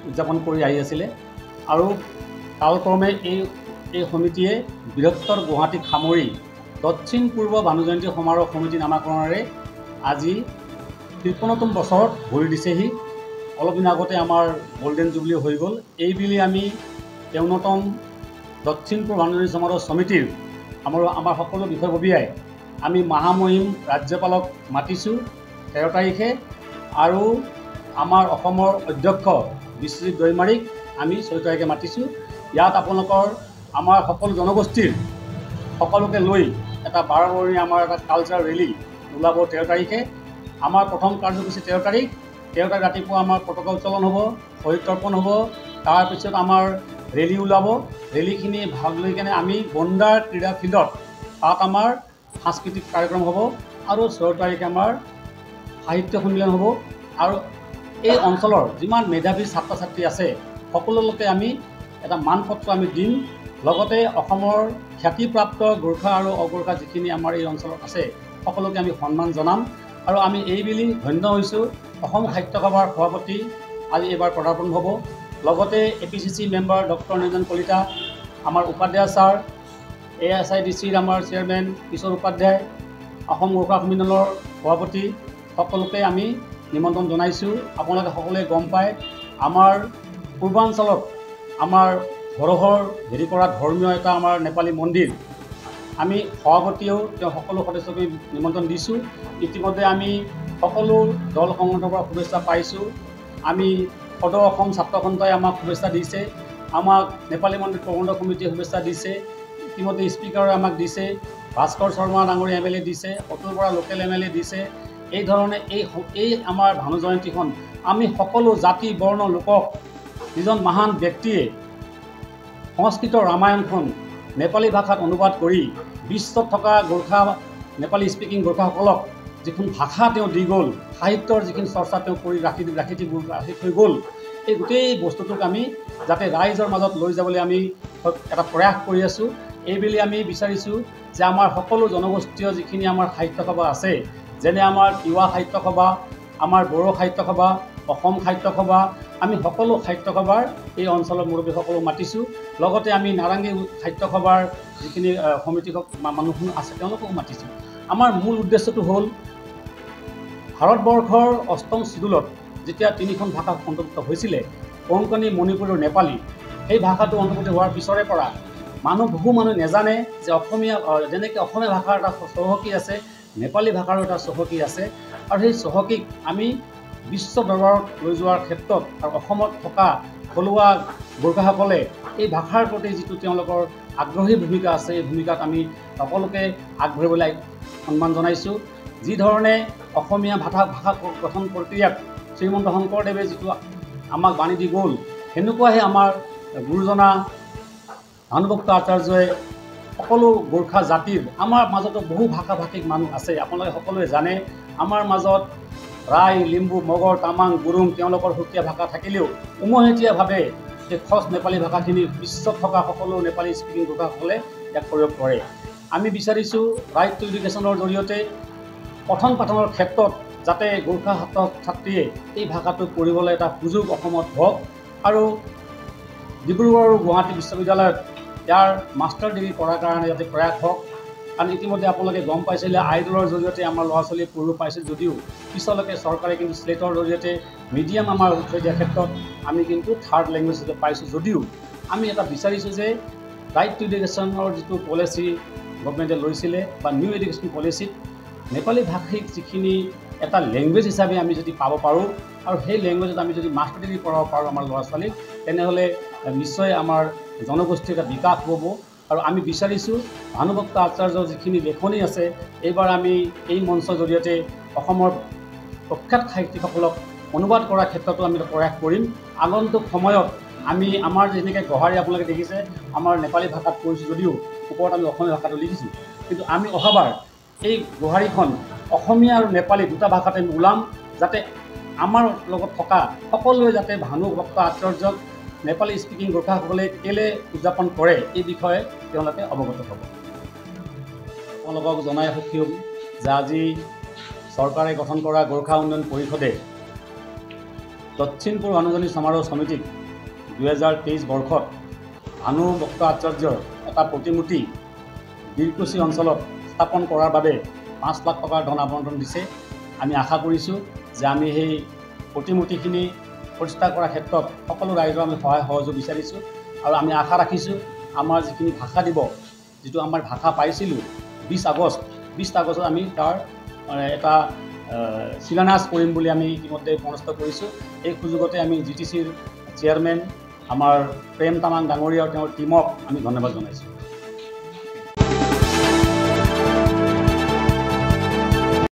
উদযাপন কৰি আহি আছিলে আৰু কালক্ৰমে এই সমিতিয়ে বৃহত্তৰ গুৱাহাটীক সামৰি দক্ষিণ পূৰ্ব ভানু জয়ন্তী সমাৰোহ সমিতি নামাকৰণেৰে আজি 53তম বছৰত ভৰি দিছেহি। অলপ দিন আগতে আমাৰ গোল্ডেন জুবলি হৈ গ'ল। এই বুলি আমি 53তম দক্ষিণ পূৰ্ব ভানু জয়ন্তী সমাৰোহ সমিতিৰ আমাৰ সকলো বিষয়ববীয়াই আমি মহামহিম ৰাজ্যপালক মাতিছোঁ 13 তাৰিখে আৰু আমাৰ অসমৰ অধ্যক্ষ বিশ্বজিৎ দৈমাৰীক আমি 14 তাৰিখে মাতিছোঁ। ইয়াত আপোনালোকৰ আমাৰ সকলো জনগোষ্ঠীৰ সকলোকে লৈ এটা 12 বৰণীয়া আমাৰ এটা কালচাৰ ৰেলী ওলাব 13 তাৰিখে। আমাৰ প্ৰথম কাৰ্যসূচী 13 তাৰিখ ৰাতিপুৱা আমাৰ পতাকা উত্তোলন হ'ব, শহীদ তৰ্পণ হ'ব। তাৰপিছত আমাৰ ৰেলী ওলাব। ৰেলীখিনি ভাগ লৈ কেনে আমি বন্দাৰ ক্ৰীড়া ফিল্ডত তাত আমাৰ সাংস্কৃতিক কাৰ্যক্ৰম হ'ব আৰু 14 তাৰিখে আমাৰ সাহিত্য সন্মিলন হ'ব। আৰু এই অঞ্চলৰ যিমান মেধাৱী ছাত্ৰ ছাত্ৰী আছে সকলোকে আমি এটা মানপত্ৰ আমি দিম। লগতে অসমৰ খ্যাতিপ্ৰাপ্ত গোৰ্খা আৰু অগোৰ্খা যিখিনি আমাৰ এই অঞ্চলত আছে সকলোকে আমি সন্মান জনাম। আৰু আমি এই বুলি ধন্য হৈছোঁ অসম সাহিত্য সভাৰ সভাপতি আজি এইবাৰ পদাৰ্পণ হ'ব। লগতে APCC member doctor Niranjan Kalita, আমাৰ উপাধ্যায় ছাৰ, ASIDCৰ আমাৰ চেয়াৰমেন কিশোৰ উপাধ্যায়, অসম গোৰ্খা সন্মিলনৰ সভাপতি সকলোকে আমি নিমন্ত্ৰণ জনাইছোঁ। আপোনালোকে সকলোৱে গম পায় আমাৰ পূৰ্বাঞ্চলত আমাৰ ধৰোহৰ হেৰি কৰা ধৰ্মীয় এটা আমাৰ নেপালী মন্দিৰ আমি সভাপতিয়েও তেওঁ সকলো সদস্যকে নিমন্ত্ৰণ দিছোঁ। ইতিমধ্যে আমি সকলো দল সংগঠনৰ পৰা শুভেচ্ছা পাইছোঁ। আমি সদৌ অসম ছাত্ৰ সন্থাই আমাক শুভেচ্ছা দিছে, আমাক নেপালী মন্দিৰ প্ৰবন্ধক সমিতিয়ে শুভেচ্ছা দিছে, ইতিমধ্যে স্পীকাৰে আমাক দিছে, ভাস্কৰ শৰ্মা ডাঙৰীয়া MLA দিছে, অতুল বৰা লোকেল MLA দিছে। এই ধৰণে এই আমাৰ ভানু জয়ন্তীখন আমি সকলো জাতি বৰ্ণ লোকক যিজন মহান ব্যক্তিয়ে সংস্কৃত ৰামায়ণখন নেপালী ভাষাত অনুবাদ কৰি বিশ্বত থকা গোৰ্খা নেপালী স্পিকিং গোৰ্খাসকলক যিখন ভাষা তেওঁ দি গ'ল, সাহিত্যৰ যিখিনি চৰ্চা তেওঁ কৰি ৰাখি থৈ গ'ল, এই গোটেই বস্তুটোক আমি যাতে ৰাইজৰ মাজত লৈ যাবলৈ আমি এটা প্ৰয়াস কৰি আছোঁ। এইবুলি আমি বিচাৰিছোঁ যে আমাৰ সকলো জনগোষ্ঠীয় যিখিনি আমাৰ সাহিত্য সভা আছে, যেনে আমাৰ তিৱা সাহিত্য সভা, আমাৰ বড়ো সাহিত্য সভা, অসম সাহিত্য সভা, আমি সকলো সাহিত্য সভাৰ এই অঞ্চলৰ মুৰব্বীসকলক মাতিছোঁ। লগতে আমি নাৰেংগী সাহিত্য সভাৰ যিখিনি সমিতি মানুহখিনি আছে তেওঁলোকক মাতিছোঁ। আমাৰ মূল উদ্দেশ্যটো হ'ল ভাৰতবৰ্ষৰ 8ম চিডুলত যেতিয়া 3খন ভাষা অন্তৰ্ভুক্ত হৈছিলে, কোঙ্কণী, মণিপুৰী আৰু নেপালী, সেই ভাষাটো অন্তৰ্ভুক্ত হোৱাৰ পিছৰে পৰা বহু মানুহ নেজানে যে অসমীয়া যেনেকৈ অসমীয়া ভাষাৰ এটা চহকী আছে, নেপালী ভাষাৰো এটা চহকী আছে। আৰু সেই চহকীক আমি বিশ্ব দৰবাৰত লৈ যোৱাৰ ক্ষেত্ৰত আৰু অসমত থকা থলুৱা গোৰ্খাসকলে এই ভাষাৰ প্ৰতি যিটো তেওঁলোকৰ আগ্ৰহী ভূমিকা আছে, এই ভূমিকাত আমি সকলোকে আগবাঢ়িবলৈ সন্মান জনাইছোঁ। যি ধৰণে অসমীয়া ভাষা গঠন প্ৰক্ৰিয়াত শ্ৰীমন্ত শংকৰদেৱে যিটো আমাক বাণী দি গ'ল, সেনেকুৱাহে আমাৰ গুৰুজনা ভানুভক্ত আচাৰ্যই সকলো গোৰ্খা জাতিৰ আমাৰ মাজতো বহু ভাষা ভাষিক মানুহ আছে। আপোনালোকে সকলোৱে জানে আমাৰ মাজত ৰায়, লিম্বু, মগৰ, তামাং, গুৰুং তেওঁলোকৰ সুকীয়া ভাষা থাকিলেও উমৈহতীয়াভাৱে এই খচ নেপালী ভাষাখিনি বিশ্বত থকা সকলো নেপালী স্পিকিং গোৰ্খাসকলে ইয়াক প্ৰয়োগ কৰে। আমি বিচাৰিছোঁ ৰাইট টু এডুকেশ্যনৰ জৰিয়তে পঠন পাঠনৰ ক্ষেত্ৰত যাতে গোৰ্খা ছাত্ৰ ছাত্ৰীয়ে এই ভাষাটো পঢ়িবলৈ এটা সুযোগ অসমত হওক আৰু ডিব্ৰুগড় আৰু গুৱাহাটী বিশ্ববিদ্যালয়ত ইয়াৰ মাষ্টাৰ ডিগ্ৰী কৰাৰ কাৰণে যাতে প্ৰয়াস হওক। কাৰণ ইতিমধ্যে আপোনালোকে গম পাইছিলে আইডলৰ জৰিয়তে আমাৰ ল'ৰা ছোৱালীয়ে পঢ়িব পাইছিল যদিও পিছলৈকে চৰকাৰে কিন্তু স্লেটৰ জৰিয়তে মিডিয়াম আমাৰ উঠাই দিয়াৰ ক্ষেত্ৰত আমি কিন্তু থাৰ্ড লেংগুৱেজ হিচাপে পাইছোঁ। যদিও আমি এটা বিচাৰিছোঁ যে ৰাইট টু এডুকেশ্যনৰ যিটো পলিচি গভৰ্ণমেণ্টে লৈছিলে বা নিউ এডুকেশ্যন পলিচিত নেপালী ভাষিক যিখিনি এটা লেংগুৱেজ হিচাপে আমি যদি পাব পাৰোঁ আৰু সেই লেংগুৱেজত আমি যদি মাষ্টাৰ ডিগ্ৰী কৰাব পাৰোঁ আমাৰ ল'ৰা ছোৱালীক, তেনেহ'লে নিশ্চয় আমাৰ জনগোষ্ঠীৰ এটা বিকাশ হ'ব। আৰু আমি বিচাৰিছোঁ ভানুভক্ত আচাৰ্যৰ যিখিনি লেখনি আছে, এইবাৰ আমি এই মঞ্চৰ জৰিয়তে অসমৰ প্ৰখ্যাত সাহিত্যিকসকলক অনুবাদ কৰাৰ ক্ষেত্ৰতো আমি প্ৰয়াস কৰিম। আগন্তুক সময়ত আমি আমাৰ যেনেকৈ গোহাৰি আপোনালোকে দেখিছে আমাৰ নেপালী ভাষাত কৈছোঁ যদিও ওপৰত আমি অসমীয়া ভাষাটো লিখিছোঁ, কিন্তু আমি অহাবাৰ এই গোহাৰিখন অসমীয়া আৰু নেপালী দুটা ভাষাতে ওলাম, যাতে আমাৰ লগত থকা সকলোৱে যাতে ভানুভক্ত আচাৰ্যক নেপালী স্পিকিং গোৰ্খাসকলে কেলে উদযাপন কৰে এই বিষয়ে তেওঁলোকে অৱগত হ'ব। আপোনালোকক জনাই সুখী হ'ম যে আজি চৰকাৰে গঠন কৰা গোৰ্খা উন্নয়ন পৰিষদে দক্ষিণ পূব ভানু জয়ন্তী সমাৰোহ সমিতিক 2023 বৰ্ষত ভানু ভক্ত আচাৰ্যৰ এটা প্ৰতিমূৰ্তি বীৰকুছি অঞ্চলত স্থাপন কৰাৰ বাবে 5 লাখ টকাৰ ধন আবণ্টন দিছে। আমি আশা কৰিছোঁ যে আমি সেই প্ৰতিমূৰ্তিখিনি প্ৰতিষ্ঠা কৰাৰ ক্ষেত্ৰত সকলো ৰাইজৰ আমি সহায় সহযোগ বিচাৰিছোঁ আৰু আমি আশা ৰাখিছোঁ আমাৰ যিখিনি ভাষা দিৱস, যিটো আমাৰ ভাষা পাইছিলোঁ 20 আগষ্টত আমি তাৰ এটা শিলান্যাস কৰিম বুলি আমি ইতিমধ্যে মনস্থ কৰিছোঁ। এই সুযোগতে আমি GTCৰ চেয়াৰমেন আমাৰ প্ৰেম তামাং ডাঙৰীয়া আৰু তেওঁৰ টীমক আমি ধন্যবাদ জনাইছোঁ।